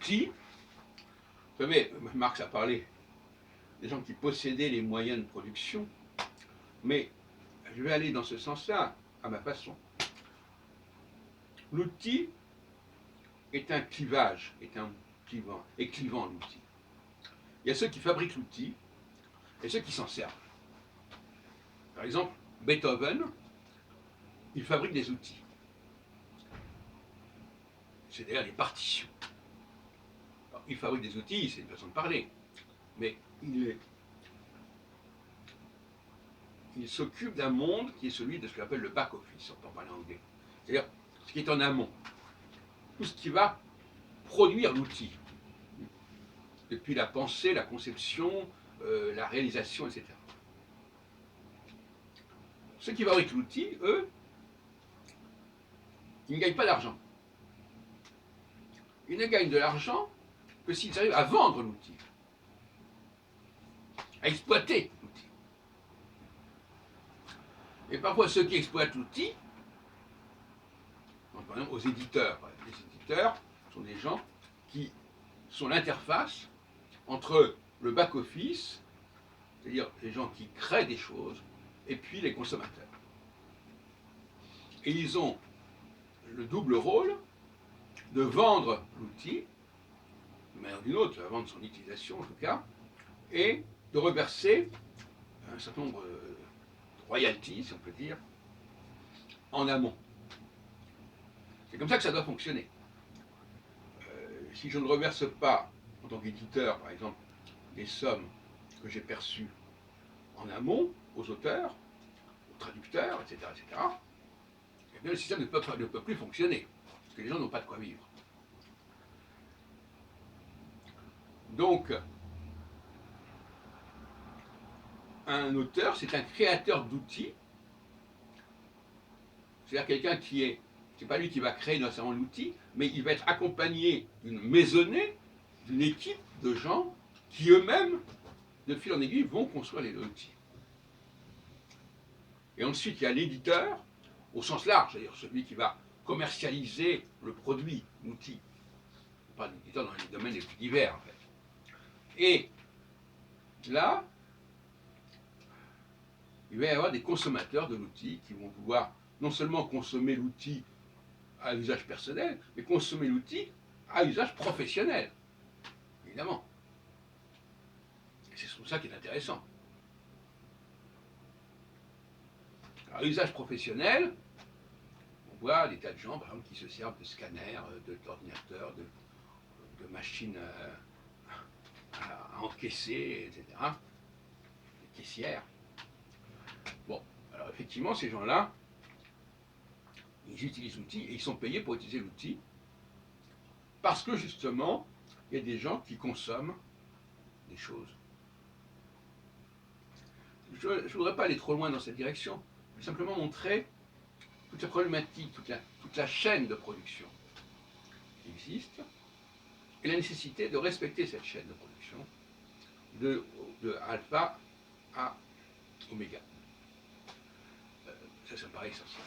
l'outil. Vous savez, Marx a parlé des gens qui possédaient les moyens de production, mais je vais aller dans ce sens-là, à ma façon. L'outil est un clivage, est clivant l'outil. Il y a ceux qui fabriquent l'outil et ceux qui s'en servent. Par exemple, Beethoven, il fabrique des outils. C'est d'ailleurs les partitions. Alors, il fabrique des outils, c'est une façon de parler, mais il s'occupe d'un monde qui est celui de ce qu'on appelle le back-office, on peut parler anglais. C'est-à-dire ce qui est en amont. Tout ce qui va produire l'outil. Depuis la pensée, la conception, la réalisation, etc. Ceux qui fabriquent l'outil, eux, ils ne gagnent pas d'argent. Ils ne gagnent de l'argent que s'ils arrivent à vendre l'outil, à exploiter l'outil. Et parfois, ceux qui exploitent l'outil, par exemple aux éditeurs, les éditeurs sont des gens qui sont l'interface entre le back-office, c'est-à-dire les gens qui créent des choses, et puis les consommateurs. Et ils ont le double rôle de vendre l'outil, d'une manière ou d'une autre, de vendre son utilisation en tout cas, et de reverser un certain nombre de royalties, si on peut dire, en amont. C'est comme ça que ça doit fonctionner. Si je ne reverse pas, en tant qu'éditeur, par exemple, les sommes que j'ai perçues en amont aux auteurs, aux traducteurs, etc., eh bien, le système ne peut plus fonctionner, parce que les gens n'ont pas de quoi vivre. Donc, un auteur, c'est un créateur d'outils, c'est-à-dire quelqu'un qui est, c'est pas lui qui va créer nécessairement l'outil, mais il va être accompagné d'une maisonnée, d'une équipe de gens qui eux-mêmes, de fil en aiguille, vont construire les outils. Et ensuite, il y a l'éditeur, au sens large, c'est-à-dire celui qui va commercialiser le produit, l'outil. Pas l'éditeur dans les domaines les plus divers, en fait. Et là, il va y avoir des consommateurs de l'outil qui vont pouvoir non seulement consommer l'outil à usage personnel, mais consommer l'outil à usage professionnel, évidemment. Et c'est pour ça qui est intéressant. À usage professionnel, on voit des tas de gens, par exemple, qui se servent de scanners, d'ordinateurs, de machines à encaisser, etc. Des caissières. Bon, alors effectivement, ces gens-là, ils utilisent l'outil et ils sont payés pour utiliser l'outil parce que justement, il y a des gens qui consomment des choses. Je ne voudrais pas aller trop loin dans cette direction, je veux simplement montrer toute la problématique, toute la chaîne de production qui existe et la nécessité de respecter cette chaîne de production de alpha à oméga. Ça me paraît essentiel.